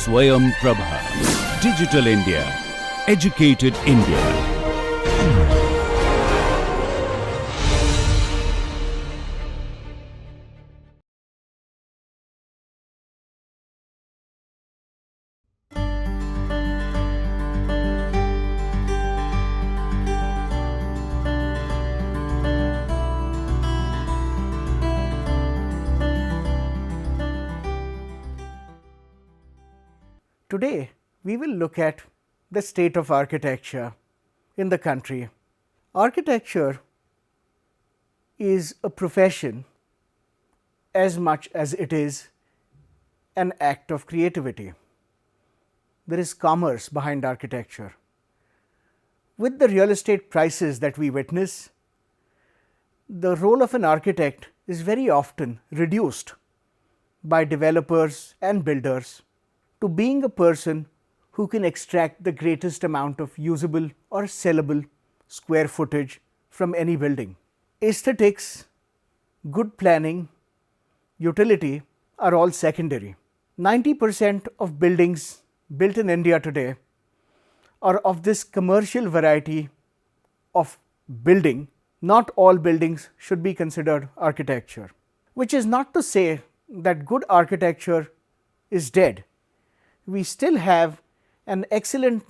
SwayamPrabha. Digital India. Educated India. Today, we will look at the state of architecture in the country. Architecture is a profession as much as it is an act of creativity. There is commerce behind architecture. With the real estate prices that we witness, the role of an architect is very often reduced by developers and builders to being a person who can extract the greatest amount of usable or sellable square footage from any building. Aesthetics, good planning, utility are all secondary. 90% of buildings built in India today are of this commercial variety of building. Not all buildings should be considered architecture, which is not to say that good architecture is dead. We still have an excellent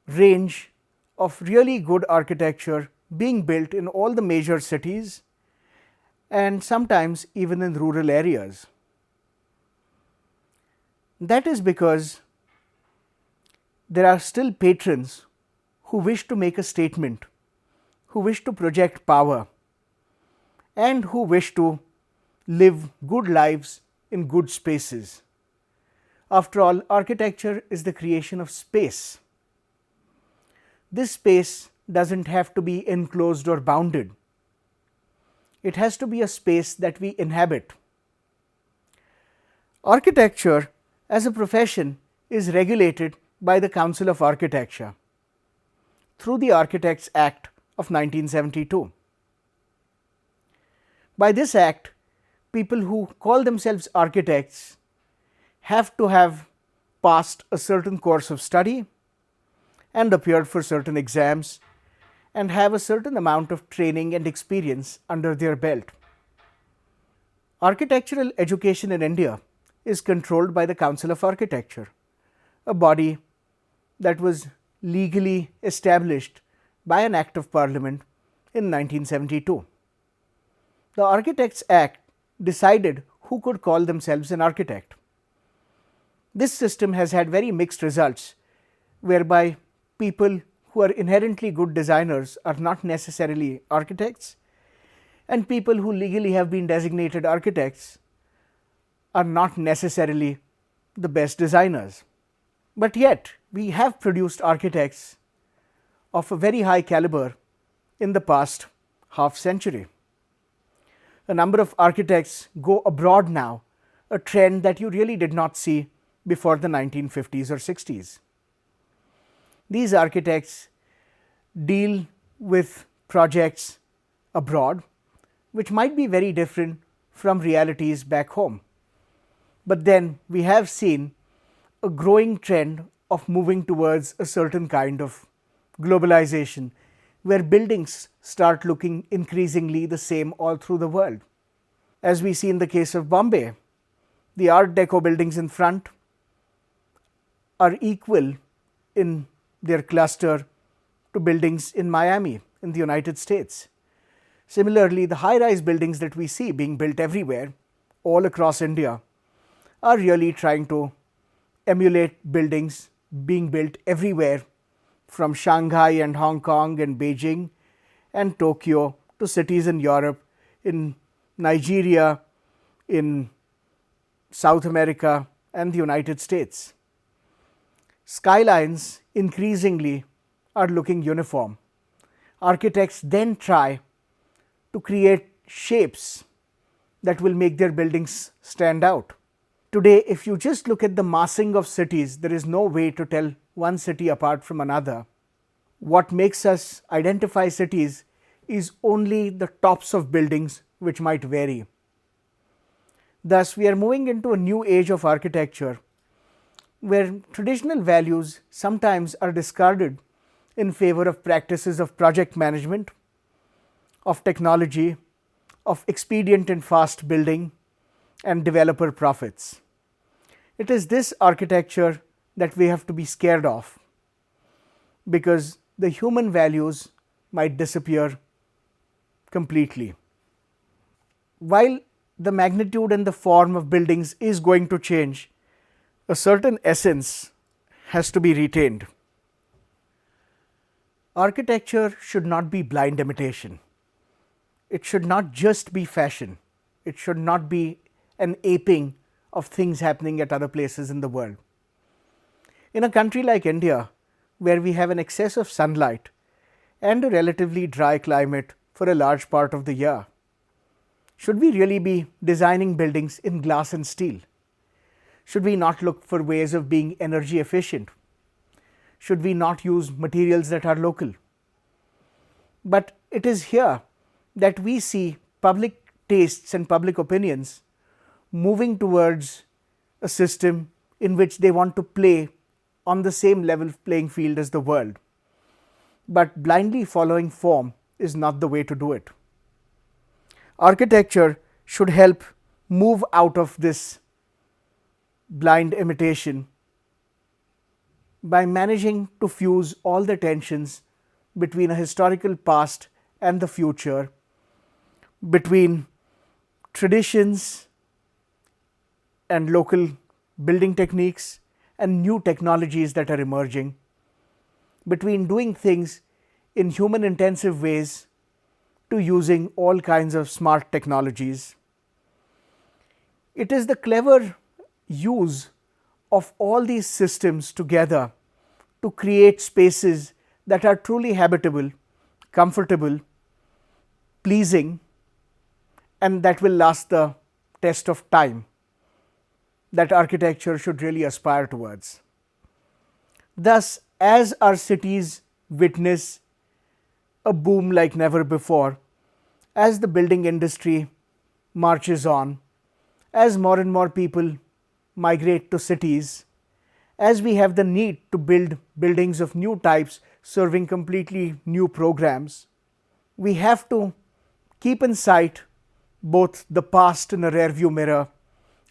range of really good architecture being built in all the major cities and sometimes even in rural areas. That is because there are still patrons who wish to make a statement, who wish to project power, and who wish to live good lives in good spaces. After all, architecture is the creation of space. This space doesn't have to be enclosed or bounded. It has to be a space that we inhabit. Architecture as a profession is regulated by the Council of Architecture through the Architects Act of 1972. By this act, people who call themselves architects have to have passed a certain course of study and appeared for certain exams and have a certain amount of training and experience under their belt. Architectural education in India is controlled by the Council of Architecture, a body that was legally established by an Act of Parliament in 1972. The Architects Act decided who could call themselves an architect. This system has had very mixed results, whereby people who are inherently good designers are not necessarily architects, and people who legally have been designated architects are not necessarily the best designers. But yet, we have produced architects of a very high caliber in the past half century. A number of architects go abroad now, a trend that you really did not see before the 1950s or 60s. These architects deal with projects abroad which might be very different from realities back home. But then we have seen a growing trend of moving towards a certain kind of globalization, where buildings start looking increasingly the same all through the world. As we see in the case of Bombay, the Art Deco buildings in front are equal in their cluster to buildings in Miami in the United States. Similarly, the high-rise buildings that we see being built everywhere, all across India, are really trying to emulate buildings being built everywhere from Shanghai and Hong Kong and Beijing and Tokyo to cities in Europe, in Nigeria, in South America and the United States. Skylines increasingly are looking uniform. Architects then try to create shapes that will make their buildings stand out. Today, if you just look at the massing of cities, there is no way to tell one city apart from another. What makes us identify cities is only the tops of buildings, which might vary. Thus, we are moving into a new age of architecture where traditional values sometimes are discarded in favor of practices of project management, of technology, of expedient and fast building, and developer profits. It is this architecture that we have to be scared of, because the human values might disappear completely. While the magnitude and the form of buildings is going to change, a certain essence has to be retained. Architecture should not be blind imitation. It should not just be fashion. It should not be an aping of things happening at other places in the world. In a country like India, where we have an excess of sunlight and a relatively dry climate for a large part of the year, should we really be designing buildings in glass and steel? Should we not look for ways of being energy efficient? Should we not use materials that are local? But it is here that we see public tastes and public opinions moving towards a system in which they want to play on the same level playing field as the world. But blindly following form is not the way to do it. Architecture should help move out of this blind imitation by managing to fuse all the tensions between a historical past and the future, between traditions and local building techniques and new technologies that are emerging, between doing things in human intensive ways to using all kinds of smart technologies. It is the clever use of all these systems together to create spaces that are truly habitable, comfortable, pleasing, and that will last the test of time that architecture should really aspire towards. Thus, as our cities witness a boom like never before, as the building industry marches on, as more and more people migrate to cities, as we have the need to build buildings of new types serving completely new programs, we have to keep in sight both the past in a rearview mirror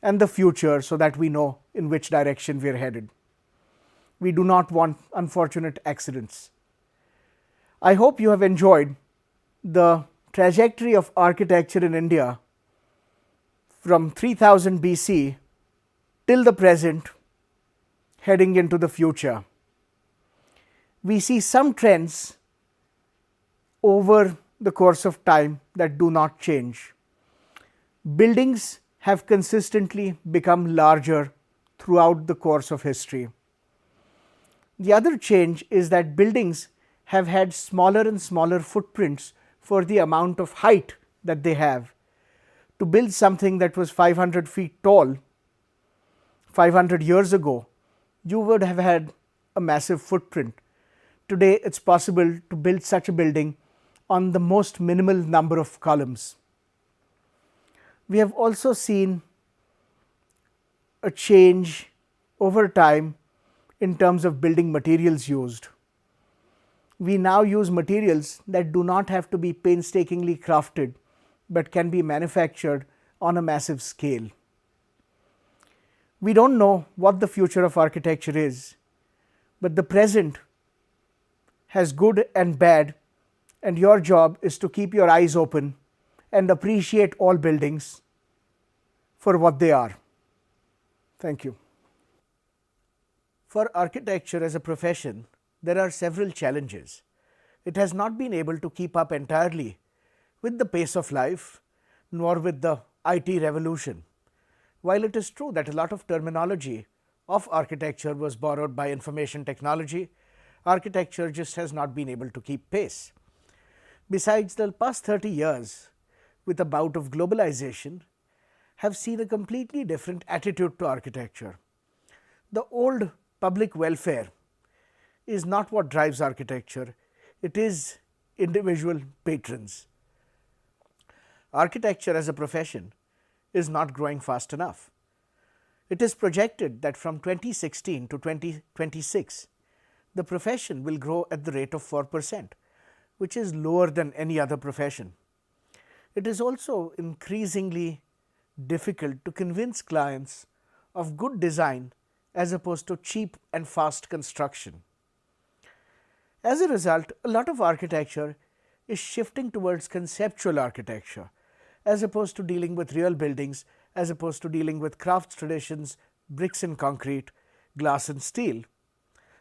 and the future so that we know in which direction we are headed. We do not want unfortunate accidents. I hope you have enjoyed the trajectory of architecture in India from 3000 BC till the present, heading into the future. We see some trends over the course of time that do not change. Buildings have consistently become larger throughout the course of history. The other change is that buildings have had smaller and smaller footprints for the amount of height that they have. To build something that was 500 feet tall 500 years ago, you would have had a massive footprint. Today, it's possible to build such a building on the most minimal number of columns. We have also seen a change over time in terms of building materials used. We now use materials that do not have to be painstakingly crafted, but can be manufactured on a massive scale. We don't know what the future of architecture is, but the present has good and bad, and your job is to keep your eyes open and appreciate all buildings for what they are. Thank you. For architecture as a profession, there are several challenges. It has not been able to keep up entirely with the pace of life, nor with the IT revolution. While it is true that a lot of terminology of architecture was borrowed by information technology, architecture just has not been able to keep pace. Besides, the past 30 years, with a bout of globalization, have seen a completely different attitude to architecture. The old public welfare is not what drives architecture, it is individual patrons. Architecture as a profession is not growing fast enough. It is projected that from 2016 to 2026, the profession will grow at the rate of 4%, which is lower than any other profession. It is also increasingly difficult to convince clients of good design as opposed to cheap and fast construction. As a result, a lot of architecture is shifting towards conceptual architecture as opposed to dealing with real buildings, as opposed to dealing with crafts traditions, bricks and concrete, glass and steel.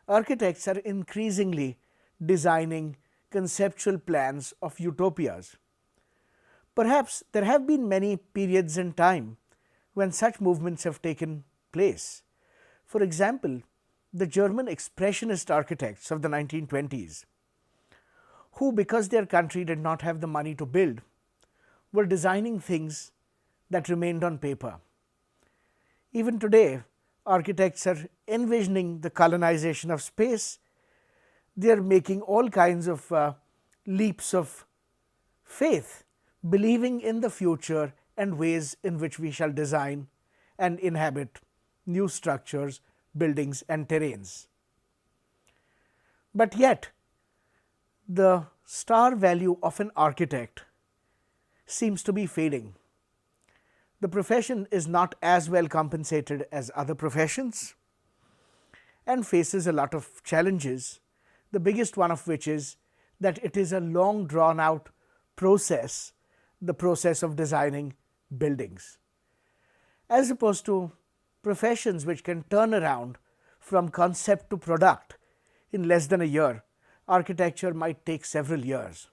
Architects are increasingly designing conceptual plans of utopias. Perhaps there have been many periods in time when such movements have taken place. For example, the German expressionist architects of the 1920s, who, because their country did not have the money to build, were designing things that remained on paper. Even today, architects are envisioning the colonization of space. They are making all kinds of leaps of faith, believing in the future and ways in which we shall design and inhabit new structures, buildings and terrains. But yet, the star value of an architect seems to be fading. The profession is not as well compensated as other professions and faces a lot of challenges, the biggest one of which is that it is a long drawn out process, the process of designing buildings, as opposed to professions which can turn around from concept to product in less than a year. Architecture might take several years.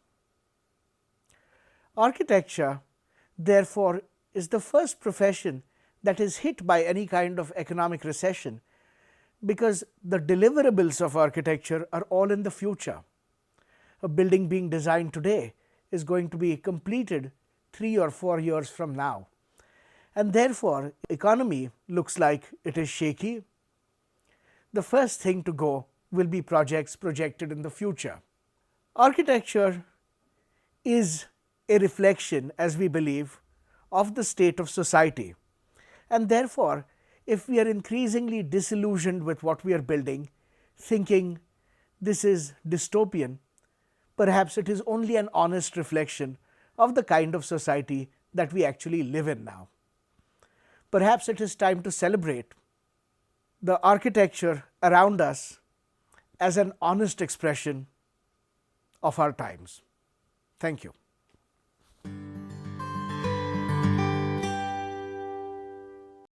Architecture, therefore, is the first profession that is hit by any kind of economic recession, because the deliverables of architecture are all in the future. A building being designed today is going to be completed 3 or 4 years from now, and therefore economy looks like it is shaky. The first thing to go will be projects projected in the future. Architecture is a reflection, as we believe, of the state of society, and therefore if we are increasingly disillusioned with what we are building, thinking this is dystopian, perhaps it is only an honest reflection of the kind of society that we actually live in now. Perhaps it is time to celebrate the architecture around us as an honest expression of our times. Thank you.